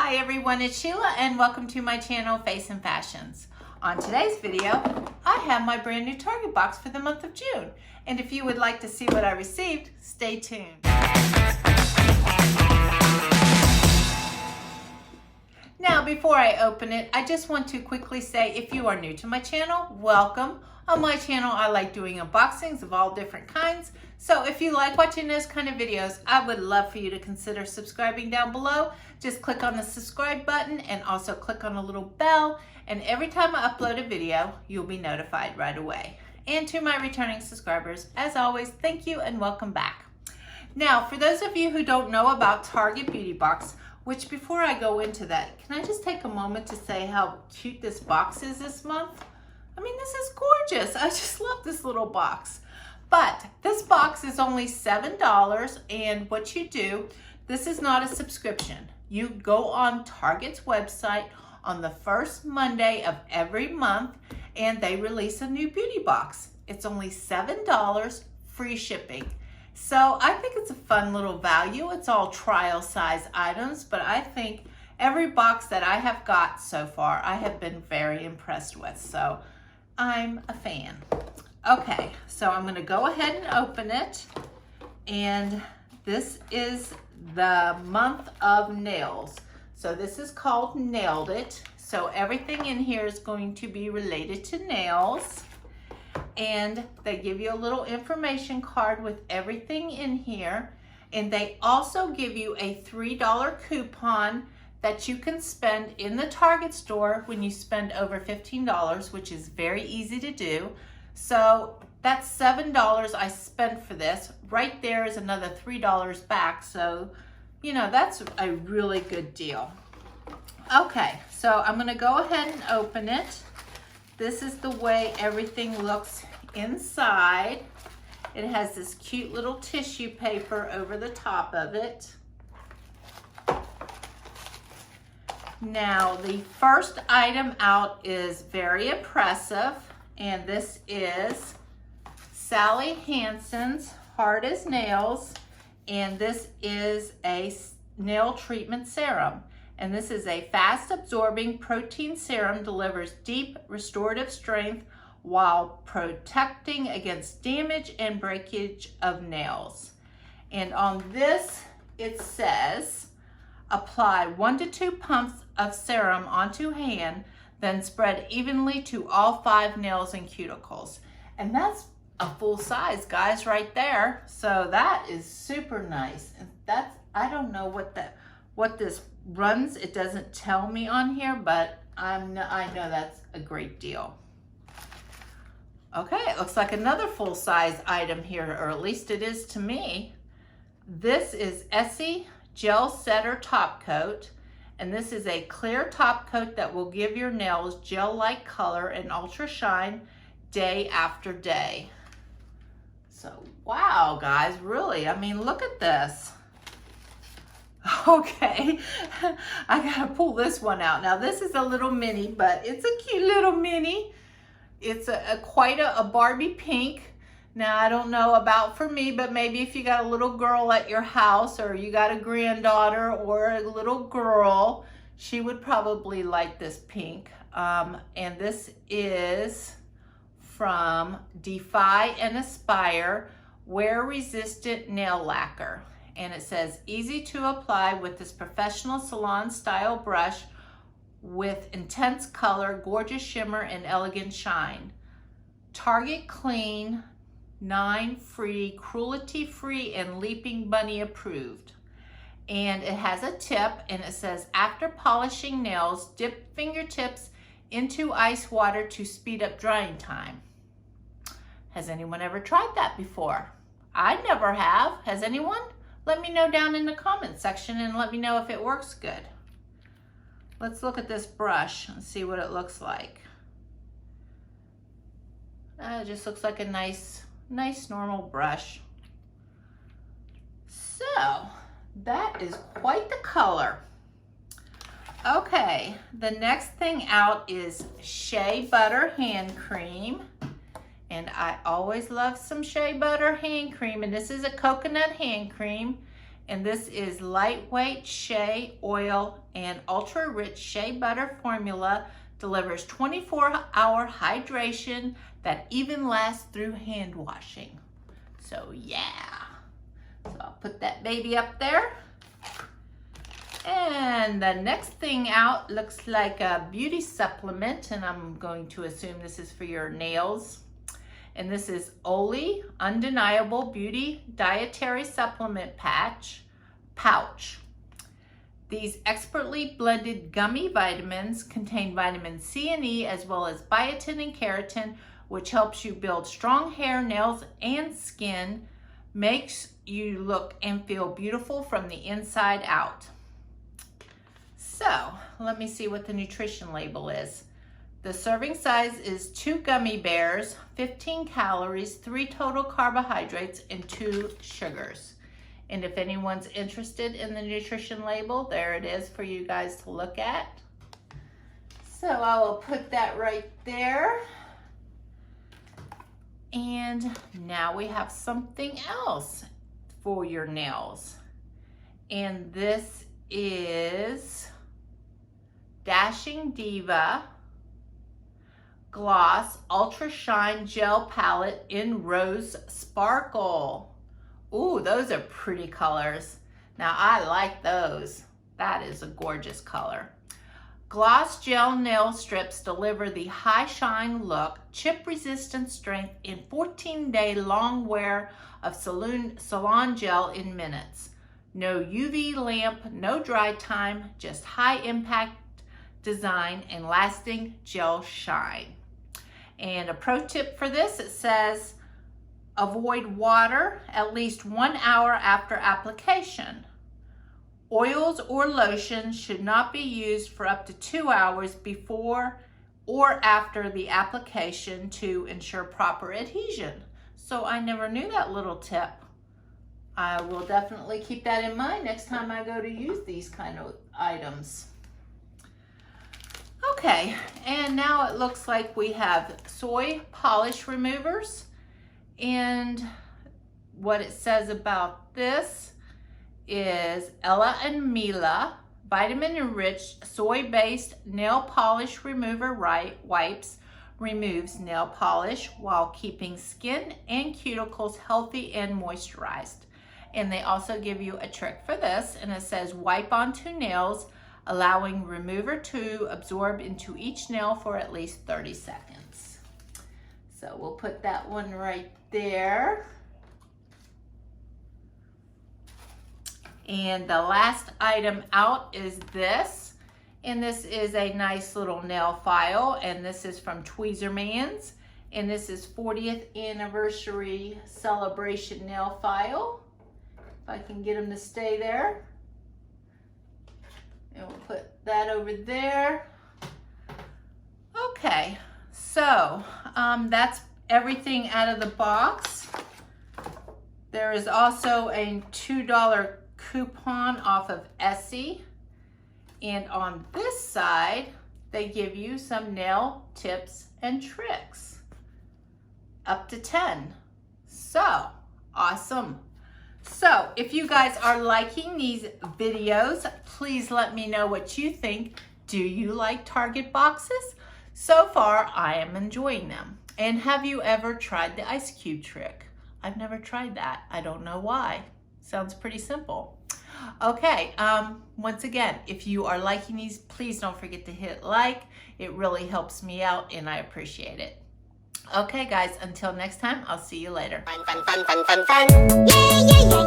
Hi everyone, it's Sheila and welcome to my channel, Face and Fashions. On today's video, I have my brand new Target box for the month of June. And if you would like to see what I received, stay tuned. Now, before I open it, I just want to quickly say, if you are new to my channel, welcome. On my channel, I like doing unboxings of all different kinds. So if you like watching those kind of videos, I would love for you to consider subscribing down below. Just click on the subscribe button and also click on a little bell. And every time I upload a video, you'll be notified right away. And to my returning subscribers, as always, thank you and welcome back. Now, for those of you who don't know about Target Beauty Box, which before I go into that, can I just take a moment to say how cute this box is this month? I mean, this is gorgeous. I just love this little box. But this box is only $7, and what you do, this is not a subscription. You go on Target's website on the first Monday of every month, and they release a new beauty box. It's only $7, free shipping. So I think it's a fun little value. It's all trial size items, but I think every box that I have got so far, I have been very impressed with. So I'm a fan. Okay, so I'm gonna go ahead and open it. And this is the month of nails. So this is called Nailed It. So everything in here is going to be related to nails. And they give you a little information card with everything in here. And they also give you a $3 coupon that you can spend in the Target store when you spend over $15, which is very easy to do. So that's $7 I spent for this. Right there is another $3 back. So, you know, that's a really good deal. Okay, so I'm gonna go ahead and open it. This is the way everything looks inside. It has this cute little tissue paper over the top of it. Now, the first item out is very impressive, and this is Sally Hansen's Hard as Nails, and this is a nail treatment serum. And this is a fast absorbing protein serum, delivers deep restorative strength while protecting against damage and breakage of nails. And on this, it says, apply 1 to 2 pumps of serum onto hand, then spread evenly to all 5 nails and cuticles. And that's a full size, guys, right there. So that is super nice. And that's, I don't know what this runs. It doesn't tell me on here, but I know that's a great deal. Okay, it looks like another full size item here, or at least it is to me. This is Essie Gel Setter Top Coat, and this is a clear top coat that will give your nails gel-like color and ultra shine day after day. So, wow, guys, really, I mean, look at this. Okay, I gotta pull this one out. Now, this is a little mini, but it's a cute little mini. It's quite a Barbie pink. Now, I don't know about for me, but maybe if you got a little girl at your house, or you got a granddaughter or a little girl, she would probably like this pink. And this is from Defy and Aspire Wear Resistant Nail Lacquer. And it says, easy to apply with this professional salon style brush with intense color, gorgeous shimmer, and elegant shine. Target clean, 9 free, cruelty free, and Leaping Bunny approved. And it has a tip, and it says, after polishing nails, dip fingertips into ice water to speed up drying time. Has anyone ever tried that before? I never have. Has anyone? Let me know down in the comment section and let me know if it works good. Let's look at this brush and see what it looks like. It just looks like a nice normal brush. So that is quite the color. Okay, the next thing out is Shea Butter Hand Cream. And I always love some shea butter hand cream, and this is a coconut hand cream, And this is lightweight shea oil and ultra rich shea butter formula. Delivers 24-hour hydration that even lasts through hand washing. So yeah, so I'll put that baby up there. And the next thing out looks like a beauty supplement, and I'm going to assume this is for your nails. And this is Oli Undeniable Beauty Dietary Supplement Pouch. These expertly blended gummy vitamins contain vitamin C and E, as well as biotin and keratin, which helps you build strong hair, nails, and skin, makes you look and feel beautiful from the inside out. So let me see what the nutrition label is. The serving size is 2 gummy bears, 15 calories, 3 total carbohydrates, and 2 sugars. And if anyone's interested in the nutrition label, there it is for you guys to look at. So I will put that right there. And now we have something else for your nails. And this is Dashing Diva Gloss Ultra Shine Gel Palette in Rose Sparkle. Ooh, those are pretty colors. Now I like those. That is a gorgeous color. Gloss gel nail strips deliver the high shine look, chip resistant strength in 14-day long wear of salon gel in minutes. No UV lamp, no dry time, just high impact design and lasting gel shine. And a pro tip for this, it says avoid water at least 1 hour after application. Oils or lotions should not be used for up to 2 hours before or after the application to ensure proper adhesion. So I never knew that little tip. I will definitely keep that in mind next time I go to use these kind of items. Okay, and now it looks like we have soy polish removers. And what it says about this is Ella and Mila vitamin enriched soy-based nail polish remover wipes removes nail polish while keeping skin and cuticles healthy and moisturized. And they also give you a trick for this, and it says wipe onto nails, allowing remover to absorb into each nail for at least 30 seconds. So we'll put that one right there. And the last item out is this. And this is a nice little nail file. And this is from Tweezerman's. And this is 40th anniversary celebration nail file. If I can get them to stay there. And we'll put that over there. Okay, so that's everything out of the box. There is also a $2 coupon off of Essie. And on this side, they give you some nail tips and tricks. Up to 10. So, awesome. So, if you guys are liking these videos, please let me know what you think. Do you like Target boxes? So far, I am enjoying them. And have you ever tried the ice cube trick? I've never tried that. I don't know why. Sounds pretty simple. Okay, once again, if you are liking these, please don't forget to hit like. It really helps me out and I appreciate it. Okay guys, until next time, I'll see you later. Fun, fun, fun, fun, fun, fun. Yeah, yeah, yeah.